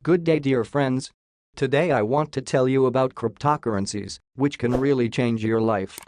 Good day, dear friends. Today I want to tell you about cryptocurrencies, which can really change your life.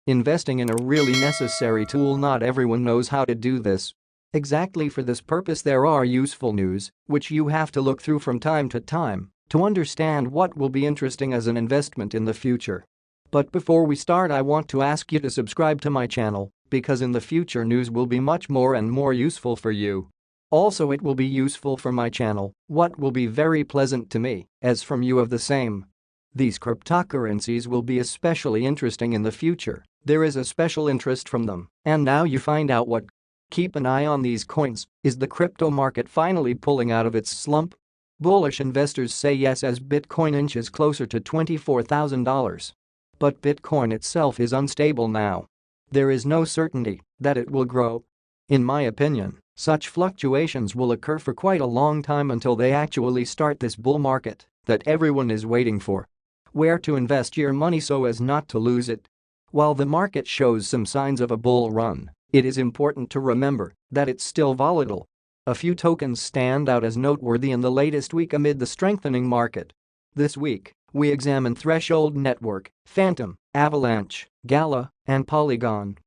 Investing in a really necessary tool. Not everyone knows how to do this. Exactly for this purpose there are useful news, which you have to look through from time to understand what will be interesting as an investment in the future. But before we start, I want to ask you to subscribe to my channel, because in the future news will be much more and more useful for you. Also, it will be useful for my channel, what will be very pleasant to me, as from you of the same. These cryptocurrencies will be especially interesting in the future. There is a special interest from them, and now you find out what. Keep an eye on these coins. Is the crypto market finally pulling out of its slump? Bullish investors say yes as Bitcoin inches closer to $24,000. But Bitcoin itself is unstable now. There is no certainty that it will grow. In my opinion, such fluctuations will occur for quite a long time until they actually start this bull market that everyone is waiting for. Where to invest your money so as not to lose it? While the market shows some signs of a bull run, it is important to remember that it's still volatile. A few tokens stand out as noteworthy in the latest week amid the strengthening market. This week, we examine Threshold Network, Fantom, Avalanche, Gala, and Polygon.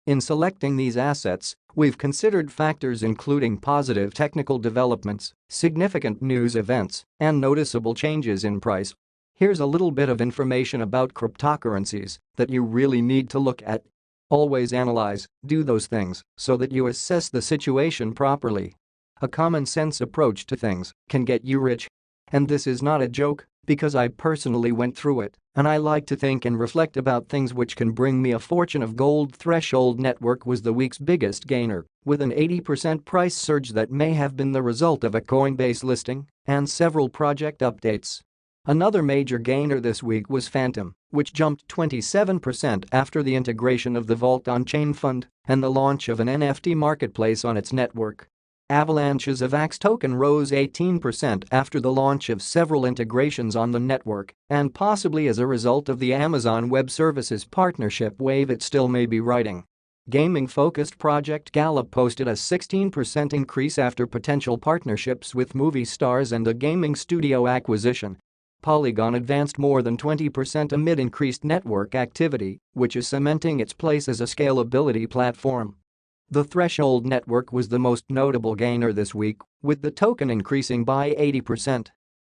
In selecting these assets, we've considered factors including positive technical developments, significant news events, and noticeable changes in price. Here's a little bit of information about cryptocurrencies that you really need to look at. Always analyze, do those things, so that you assess the situation properly. A common-sense approach to things can get you rich. And this is not a joke, because I personally went through it, and I like to think and reflect about things which can bring me a fortune of gold. Threshold Network was the week's biggest gainer, with an 80% price surge that may have been the result of a Coinbase listing and several project updates. Another major gainer this week was Fantom, which jumped 27% after the integration of the Vault on-chain fund and the launch of an NFT marketplace on its network. Avalanche's AVAX token rose 18% after the launch of several integrations on the network, and possibly as a result of the Amazon Web Services partnership wave it still may be riding. Gaming-focused Project Gala posted a 16% increase after potential partnerships with movie stars and a gaming studio acquisition. Polygon advanced more than 20% amid increased network activity, which is cementing its place as a scalability platform. The Threshold Network was the most notable gainer this week, with the token increasing by 80%.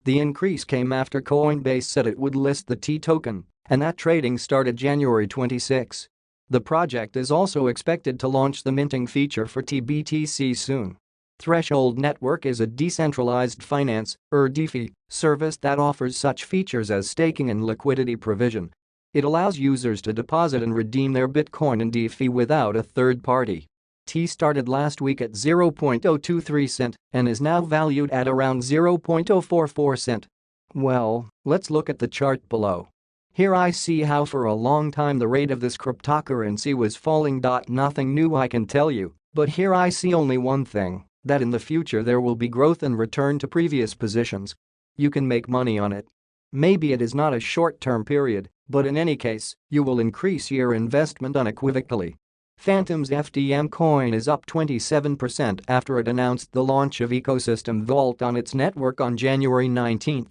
The increase came after Coinbase said it would list the T token, and that trading started January 26. The project is also expected to launch the minting feature for TBTC soon. Threshold Network is a decentralized finance, or DeFi, service that offers such features as staking and liquidity provision. It allows users to deposit and redeem their Bitcoin in DeFi without a third party. T started last week at 0.023 cent and is now valued at around 0.044 cent. Well, let's look at the chart below. Here I see how for a long time the rate of this cryptocurrency was falling. Nothing new I can tell you, but here I see only one thing, that in the future there will be growth and return to previous positions. You can make money on it. Maybe it is not a short-term period, but in any case, you will increase your investment unequivocally. Fantom's FTM coin is up 27% after it announced the launch of Ecosystem Vault on its network on January 19.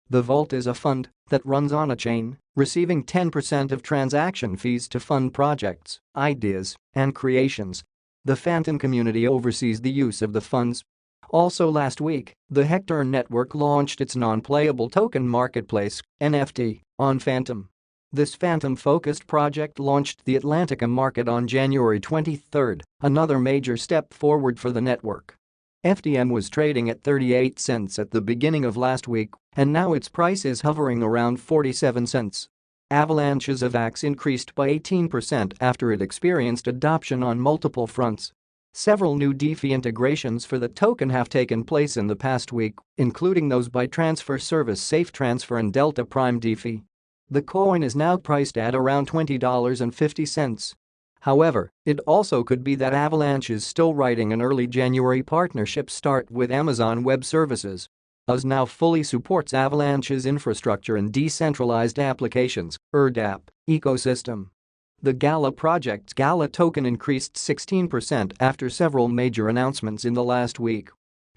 The Vault is a fund that runs on a chain, receiving 10% of transaction fees to fund projects, ideas, and creations. The Fantom community oversees the use of the funds. Also last week, the Hector Network launched its non-playable token marketplace, NFT, on Fantom. This Fantom-focused project launched the Atlantica market on January 23, another major step forward for the network. FTM was trading at 38 cents at the beginning of last week, and now its price is hovering around 47 cents. Avalanche's AVAX increased by 18% after it experienced adoption on multiple fronts. Several new DeFi integrations for the token have taken place in the past week, including those by transfer service SafeTransfer and Delta Prime DeFi. The coin is now priced at around $20.50. However, it also could be that Avalanche is still riding an early January partnership start with Amazon Web Services. AWS now fully supports Avalanche's infrastructure and decentralized applications, (DApp) ecosystem. The Gala project's Gala token increased 16% after several major announcements in the last week.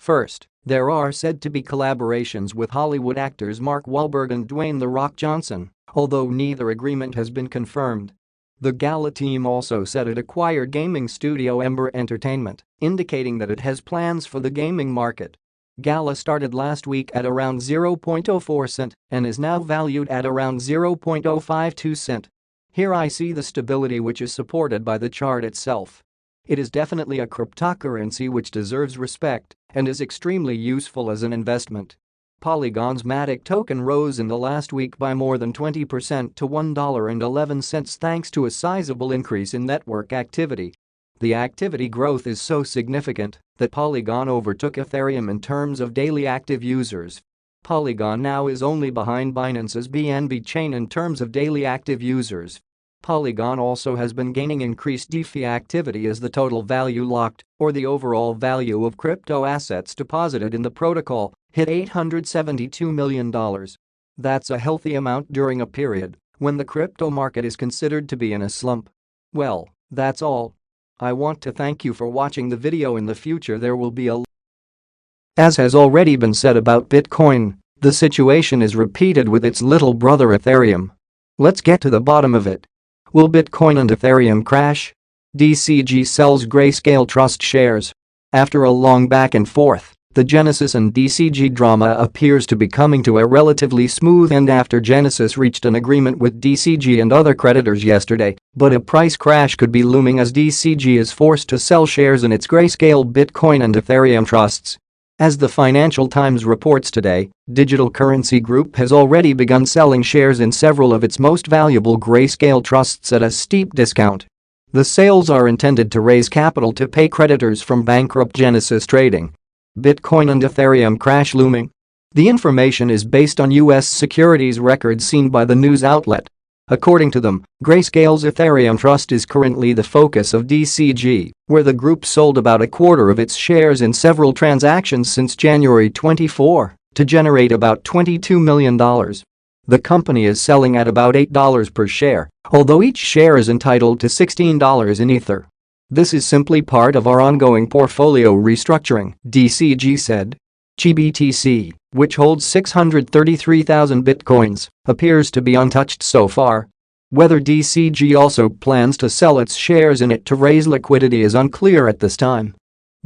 First, there are said to be collaborations with Hollywood actors Mark Wahlberg and Dwayne "The Rock" Johnson, although neither agreement has been confirmed. The Gala team also said it acquired gaming studio Ember Entertainment, indicating that it has plans for the gaming market. Gala started last week at around 0.04 cent and is now valued at around 0.052 cent. Here I see the stability which is supported by the chart itself. It is definitely a cryptocurrency which deserves respect and is extremely useful as an investment. Polygon's Matic token rose in the last week by more than 20% to $1.11 thanks to a sizable increase in network activity. The activity growth is so significant that Polygon overtook Ethereum in terms of daily active users. Polygon now is only behind Binance's BNB chain in terms of daily active users. Polygon also has been gaining increased DeFi activity as the total value locked, or the overall value of crypto assets deposited in the protocol, hit $872 million. That's a healthy amount during a period when the crypto market is considered to be in a slump. Well, that's all. I want to thank you for watching the video. In the future there will be a As has already been said about Bitcoin, the situation is repeated with its little brother Ethereum. Let's get to the bottom of it. Will Bitcoin and Ethereum crash? DCG sells Grayscale Trust shares. After a long back and forth, the Genesis and DCG drama appears to be coming to a relatively smooth end after Genesis reached an agreement with DCG and other creditors yesterday, but a price crash could be looming as DCG is forced to sell shares in its Grayscale Bitcoin and Ethereum trusts. As the Financial Times reports today, Digital Currency Group has already begun selling shares in several of its most valuable Grayscale trusts at a steep discount. The sales are intended to raise capital to pay creditors from bankrupt Genesis Trading. Bitcoin and Ethereum crash looming? The information is based on U.S. securities records seen by the news outlet. According to them, Grayscale's Ethereum Trust is currently the focus of DCG, where the group sold about a quarter of its shares in several transactions since January 24 to generate about $22 million. The company is selling at about $8 per share, although each share is entitled to $16 in Ether. This is simply part of our ongoing portfolio restructuring, DCG said. GBTC, which holds 633,000 bitcoins, appears to be untouched so far. Whether DCG also plans to sell its shares in it to raise liquidity is unclear at this time.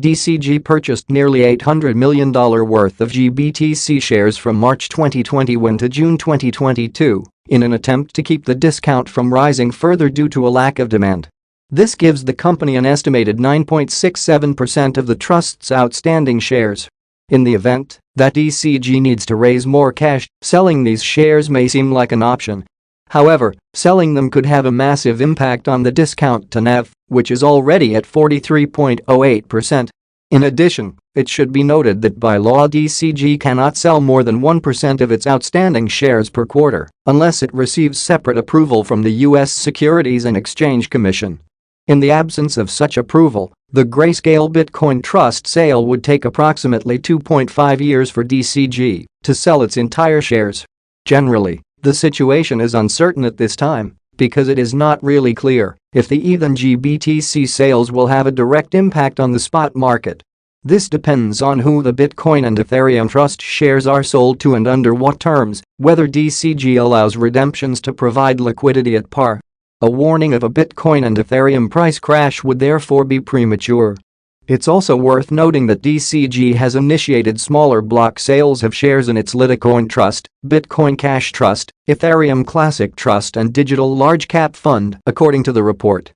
DCG purchased nearly $800 million worth of GBTC shares from March 2021 to June 2022 in an attempt to keep the discount from rising further due to a lack of demand. This gives the company an estimated 9.67% of the trust's outstanding shares. In the event that DCG needs to raise more cash, selling these shares may seem like an option. However, selling them could have a massive impact on the discount to NAV, which is already at 43.08%. In addition, it should be noted that by law DCG cannot sell more than 1% of its outstanding shares per quarter unless it receives separate approval from the U.S. Securities and Exchange Commission. In the absence of such approval, the Grayscale Bitcoin Trust sale would take approximately 2.5 years for DCG to sell its entire shares. Generally, the situation is uncertain at this time because it is not really clear if the ETH and GBTC sales will have a direct impact on the spot market. This depends on who the Bitcoin and Ethereum Trust shares are sold to and under what terms, whether DCG allows redemptions to provide liquidity at par. A warning of a Bitcoin and Ethereum price crash would therefore be premature. It's also worth noting that DCG has initiated smaller block sales of shares in its Litecoin Trust, Bitcoin Cash Trust, Ethereum Classic Trust and Digital Large Cap Fund, according to the report.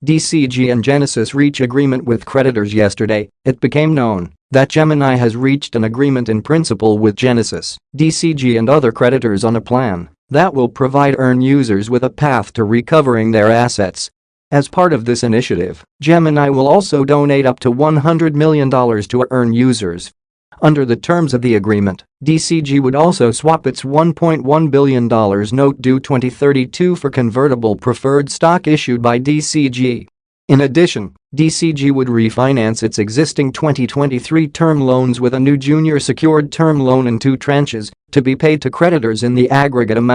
DCG and Genesis reach agreement with creditors yesterday. It became known that Gemini has reached an agreement in principle with Genesis, DCG and other creditors on a plan that will provide EARN users with a path to recovering their assets. As part of this initiative, Gemini will also donate up to $100 million to EARN users. Under the terms of the agreement, DCG would also swap its $1.1 billion note due 2032 for convertible preferred stock issued by DCG. In addition, DCG would refinance its existing 2023 term loans with a new junior secured term loan in 2 tranches to be paid to creditors in the aggregate amount